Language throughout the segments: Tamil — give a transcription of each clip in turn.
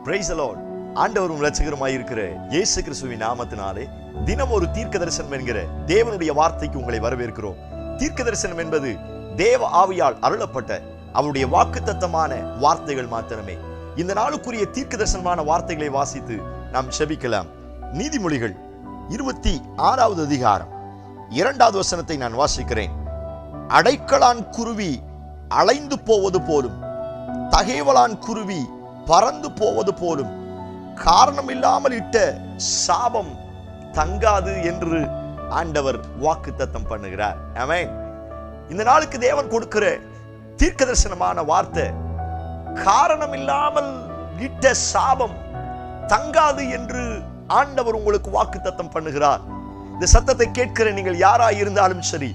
Price the Lord. ஆண்டவரும் இரட்சகருமாய் இருக்கிற இயேசு கிறிஸ்துவின் நாமத்தினாலே தினம் ஒரு தீர்க்க தரிசனம் என்கிற தேவனுடைய வார்த்தைக்கு உங்களை வரவேற்கிறோம். தீர்க்க தரிசனம் என்பது தேவ ஆவியால் அருளப்பட்ட அவருடைய வாக்குத்தத்தமான வார்த்தைகள் மாத்திரமே. இந்த நாளுக்குரிய தீர்க்க தரிசனமான வார்த்தைகளை வாசித்து நாம் செபிக்கலாம். நீதிமொழிகள் 26வது அதிகாரம் 2வது வசனத்தை நான் வாசிக்கிறேன். அடைக்கலான் குருவி அலைந்து போவது போலும், தகைவலான் குருவி பறந்து போவது போலும், காரணம் இல்லாமல் இட்ட சாபம் தங்காது என்று ஆண்டவர் வாக்குத்தத்தம் பண்ணுகிறார். ஆமென். இந்த நாளுக்கு தேவன் கொடுக்கிற தீர்க்க தரிசனமான வார்த்தை, காரணம் இல்லாமல் இட்ட சாபம் தங்காது என்று ஆண்டவர் உங்களுக்கு வாக்குத்தத்தம் பண்ணுகிறார். இந்த சத்தத்தை கேட்கிற நீங்கள் யாராய் இருந்தாலும் சரி,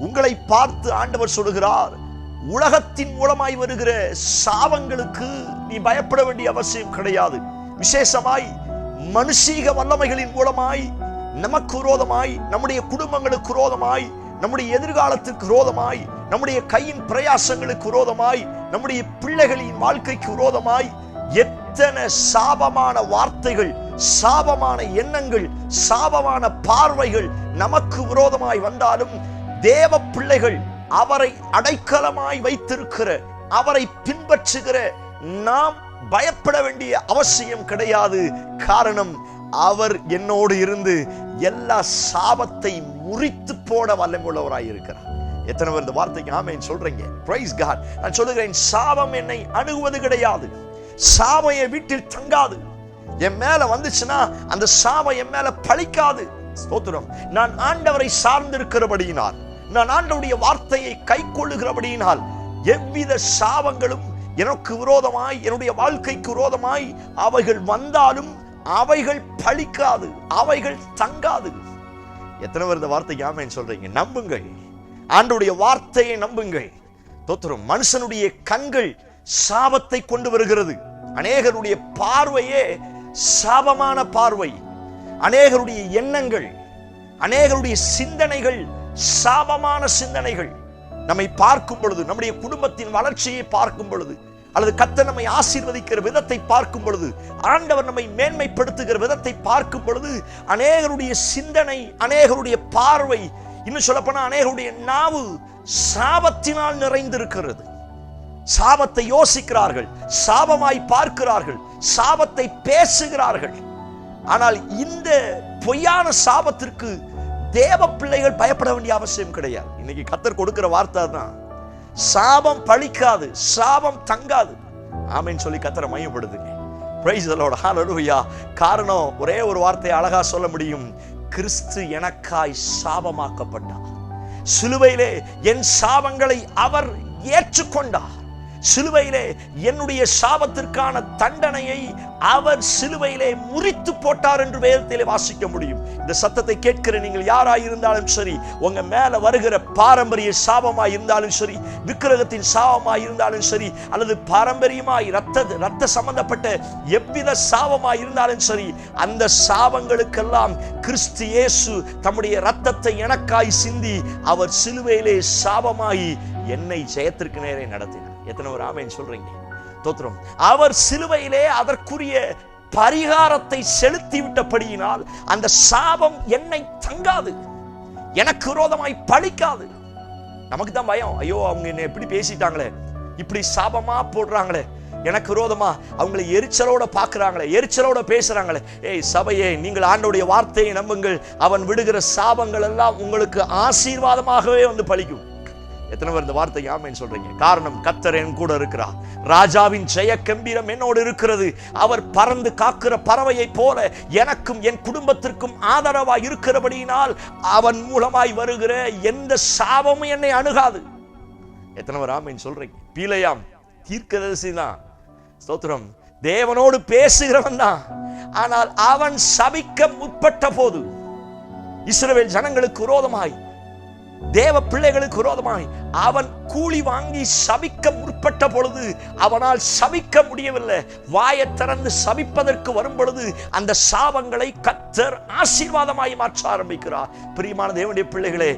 உங்களை பார்த்து ஆண்டவர் சொல்லுகிறார், உலகத்தின் மூலமாய் வருகிற சாபங்களுக்கு நீ பயப்பட வேண்டிய அவசியம் கிடையாது. விசேஷமாய் மனுஷீக வல்லமைகளின் மூலமாய் நமக்கு விரோதமாய், நம்முடைய குடும்பங்களுக்கு விரோதமாய், நம்முடைய எதிர்காலத்திற்கு விரோதமாய், நம்முடைய கையின் பிரயாசங்களுக்கு விரோதமாய், நம்முடைய பிள்ளைகளின் வாழ்க்கைக்கு விரோதமாய் எத்தனை சாபமான வார்த்தைகள், சாபமான எண்ணங்கள், சாபமான பார்வைகள் நமக்கு விரோதமாய் வந்தாலும், தேவ பிள்ளைகள் அவரை அடைக்கலமாய் வைத்திருக்கிற, அவரை பின்பற்றுகிற நாம் பயப்பட வேண்டிய அவசியம் கிடையாது. காரணம், அவர் என்னோடு இருந்து எல்லா சாபத்தை முறித்து போட வல்லமையுள்ளவராய் இருக்கிறார். எத்தனை பேர் இந்த வார்த்தைக்கு ஆமென் சொல்றீங்க? Praise God. நான் சொல்லுகிறேன், சாபம் என்னை அணுகுவது கிடையாது. சாபம் என் வீட்டில் தங்காது. என் மேல வந்துச்சுன்னா அந்த சாபம் என் மேல பழிக்காது. ஸ்தோத்திரம். நான் ஆண்டவரை சார்ந்திருக்கிறபடியினால், நான் ஆண்டவருடைய வார்த்தையை கை கொள்ளுகிறபடியினால் எவ்வித சாபங்களும் எனக்கு விரோதமாய், என்னுடைய வாழ்க்கைக்கு விரோதமாய் அவைகள் வந்தாலும் அவைகள் பழிக்காது, அவைகள் தங்காது. எத்தனை பேர் இந்த வார்த்தைக்கு ஆமென் சொல்றீங்க? நம்புங்கள், ஆண்டவருடைய வார்த்தையை நம்புங்கள். தோத்திரம். மனுஷனுடைய கண்கள் சாபத்தை கொண்டு வருகிறது. அநேகருடைய பார்வையே சாபமான பார்வை. அநேகருடைய எண்ணங்கள், அநேகருடைய சிந்தனைகள் சாபமான சிந்தனைகள். நம்மை பார்க்கும் பொழுது, நம்முடைய குடும்பத்தின் வளர்ச்சியை பார்க்கும் பொழுது, அல்லது கர்த்தர் நம்மை ஆசீர்வதிக்கிற விதத்தை பார்க்கும் பொழுது, ஆண்டவர் நம்மை மேன்மைப்படுத்துகிற விதத்தை பார்க்கும் பொழுது, அநேகருடைய சிந்தனை, அநேகருடைய பார்வை, இன்னும் சொல்லப்போனா அநேகருடைய நாவு சாபத்தினால் நிறைந்திருக்கிறது. சாபத்தை யோசிக்கிறார்கள், சாபமாய் பார்க்கிறார்கள், சாபத்தை பேசுகிறார்கள். ஆனால் இந்த பொய்யான சாபத்திற்கு தேவ பிள்ளைகள் பயப்பட வேண்டிய அவசியம் கிடையாது. இன்னைக்கு கர்த்தர் கொடுக்கிற வார்த்தை தான், சாபம் பழிக்காது, சாபம் தங்காது. ஆமென் சொல்லி கர்த்தரை மையப்படுத்துங்க. Price the Lord. ஹல்லேலூயா. காரணம், ஒரே ஒரு வார்த்தையை அழகா சொல்ல முடியும். கிறிஸ்து எனக்காய் சாபமாக்கப்பட்டார். சிலுவையிலே என் சாபங்களை அவர் ஏற்றுக்கொண்டார். சிலுவையிலே என்னுடைய சாபத்திற்கான தண்டனையை அவர் சிலுவையிலே முறித்து போட்டார் என்று வேதத்திலே வாசிக்க முடியும். இந்த சத்தத்தை கேட்கிற நீங்கள் யாராய் இருந்தாலும் சரி, உங்க மேல வருகிற பாரம்பரிய சாபமாய் இருந்தாலும் சரி, விக்கிரகத்தின் சாபமாய் இருந்தாலும் சரி, அல்லது பாரம்பரியமாய் ரத்த சம்பந்தப்பட்ட எவ்வித சாபமாய் இருந்தாலும் சரி, அந்த சாபங்களுக்கெல்லாம் கிறிஸ்து இயேசு தம்முடைய இரத்தத்தை எனக்காய் சிந்தி அவர் சிலுவையிலே சாபமாகி என்னை ஜெயத்திற்கு நேரே நடத்தினார். எத்தனை ஒரு ஆமென் சொல்றீங்க? தோத்திரம். அவர் சிலுவையிலே அதற்குரிய பரிகாரத்தை செலுத்தி விட்டபடியினால் அந்த சாபம் என்னை தங்காது, எனக்கு விரோதமாய் பழிக்காது. நமக்கு தான் பயம், ஐயோ அவங்க என்ன எப்படி பேசிட்டாங்களே, இப்படி சாபமா போடுறாங்களே, எனக்கு விரோதமா அவங்களை எரிச்சலோட பார்க்கிறாங்களே, எரிச்சலோட பேசுறாங்களே. ஏய் சபையே, நீங்கள் ஆண்டவருடைய வார்த்தையை நம்புங்கள். அவன் விடுகிற சாபங்கள் எல்லாம் உங்களுக்கு ஆசீர்வாதமாகவே வந்து பழிக்கும். எத்தனை பேர் இந்த வார்த்தைக்கு ஆமென் சொல்றீங்க? காரணம், கர்த்தர் என் கூட இருக்கிறார். ராஜாவின் ஜெய கம்பீரம் என்னோடு இருக்கிறது. அவர் பறந்து காக்கிற பறவையை போல எனக்கும் என் குடும்பத்திற்கும் ஆதரவாய் இருக்கிறபடியினால் அவன் மூலமாய் வருகிற எந்த சாபமும் என்னை அணுகாது. எத்தனை பேர் ஆமென் சொல்றீங்க? பீலையாம் தீர்க்கதரிசி தான். ஸ்தோத்திரம். தேவனோடு பேசுகிறவன் தான். ஆனால் அவன் சபிக்க முற்பட்ட போது, இஸ்ரவேல் ஜனங்களுக்கு விரோதமாய் தேவ பிள்ளைகளுக்கு விரோதமாய் அவன் கூலி வாங்கி சபிக்க முற்பட்ட பொழுது அவனால் சபிக்க முடியவில்லை. வாயை திறந்து சபிப்பதற்கு வரும் பொழுது அந்த சாபங்களை கர்த்தர் ஆசீர்வாதமாய் மாற்ற ஆரம்பிக்கிறார். பிரியமான தேவனுடைய பிள்ளைகளே,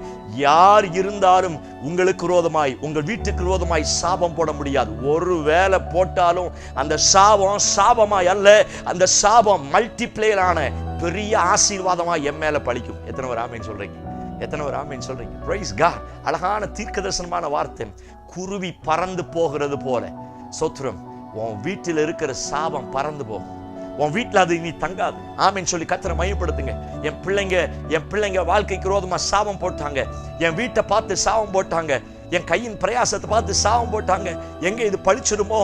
யார் இருந்தாலும் உங்களுக்கு விரோதமாய், உங்கள் வீட்டுக்கு விரோதமாய் சாபம் போட முடியாது. ஒரு வேளை போட்டாலும் அந்த சாபம் சாபமாய் அல்ல, அந்த சாபம் மல்டிப்ளேயரான பெரிய ஆசீர்வாதமாய் என் மேல பழிக்கும். எத்தனை ஒரு ஆமென் சொல்றீங்க? எத்தனை ஒரு ஆமென் சொல்றீங்க? Praise God. அழகான தீர்க்கதரிசனமான வார்த்தை. குருவி பறந்து போகிறது போல சோத்ரம், உன் வீட்டில் இருக்கிற சாபம் பறந்து போகும். உன் வீட்டில் அது இனி தங்காது. ஆமென் சொல்லி கர்த்தரை மையப்படுத்துங்க. என் பிள்ளைங்க வாழ்க்கைக்கு விரோதமா சாபம் போட்டாங்க. என் வீட்டை பார்த்து சாபம் போட்டாங்க. என் கையின் பிரயாசத்தை பார்த்து சாபம் போட்டாங்க. எங்க இது பழிச்சிடுமோ,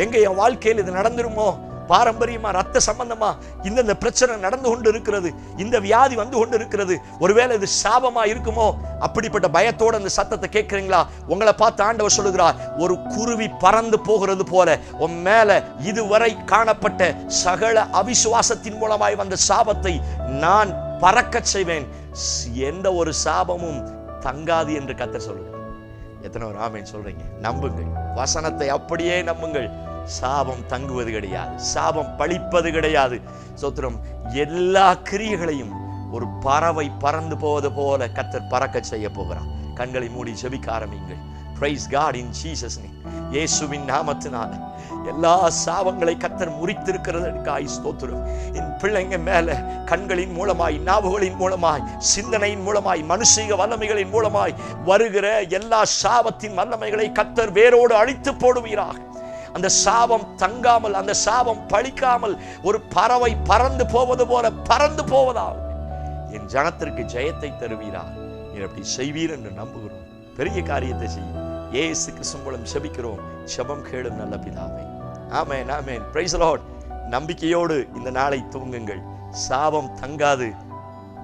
எங்க என் வாழ்க்கையில் இது நடந்துருமோ, பாரம்பரியமா ரத்த சம்பந்தமா இந்த பிரச்சனை நடந்து கொண்டு இருக்கிறது, இந்த வியாதி வந்து கொண்டு இருக்கிறது, ஒருவேளை இது சாபமா இருக்குமோ, அப்படிப்பட்ட பயத்தோட அந்த சத்தத்தை கேட்கிறீங்களா? உங்களை பார்த்து ஆண்டவர் சொல்லுகிறார், ஒரு குருவி பறந்து போகிறது போல உன் மேல இதுவரை காணப்பட்ட சகல அவிசுவாசத்தின் மூலமாய் வந்த சாபத்தை நான் பறக்க செய்வேன். எந்த ஒரு சாபமும் தங்காது என்று கர்த்தர் சொல்லுகிறார். எத்தனை ஒரு ஆமென் சொல்றீங்க? நம்புங்கள், வசனத்தை அப்படியே நம்புங்கள். சாபம் தங்குவது கிடையாது, சாபம் பழிப்பது கிடையாது. சோத்திரம். எல்லா கிரியைகளையும் ஒரு பறவை பறந்து போவது போல கர்த்தர் பறக்க செய்ய போகிறார். கண்களை மூடி ஜெபிக்க ஆரம்பியுங்கள். Praise God in Jesus name. இயேசுவின் நாமத்தினால எல்லா சாபங்களை கர்த்தர் முறித்திருக்கிறதற்காய் ஸ்தோத்திரம். என் பிள்ளைங்க மேல கண்களின் மூலமாய், நாவுகளின் மூலமாய், சிந்தனையின் மூலமாய், மனுஷீக வல்லமைகளின் மூலமாய் வருகிற எல்லா சாபத்தின் வல்லமைகளை கர்த்தர் வேரோடு அழித்து போடுவீராக. அந்த சாபம் தங்காமல், அந்த சாபம் பழிக்காமல் ஒரு பறவை பறந்து போவது போல பறந்து போவதாக என் ஜனத்திற்கு ஜெயத்தை தருவீரா. அப்படி செய்வீர் என்று நம்புகிறோம். பெரிய காரியத்தை செய்யும் இயேசு கிறிஸ்து மூலம் ஜெபிக்கிறோம். ஜெபம் கேளும் நல்ல பிதாவே. ஆமென், ஆமென். Praise the lord. நம்பிக்கையோடு இந்த நாளை தூங்குங்கள். சாபம் தங்காது.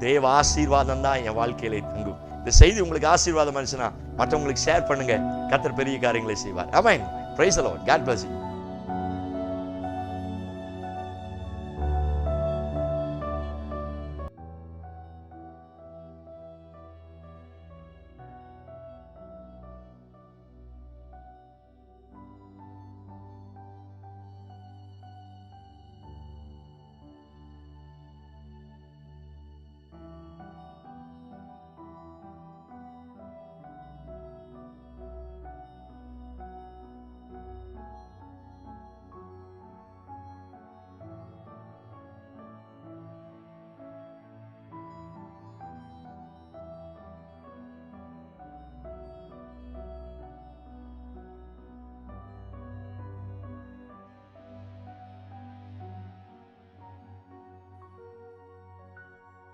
தேவ ஆசீர்வாதம் தான் என் வாழ்க்கையிலே தங்கும். இந்த செய்தி உங்களுக்கு ஆசீர்வாதம் இருந்துச்சுன்னா மற்றவங்களுக்கு ஷேர் பண்ணுங்க. கர்த்தர் பெரிய காரியங்களை செய்வார். ஆமென். Praise the Lord. God bless you.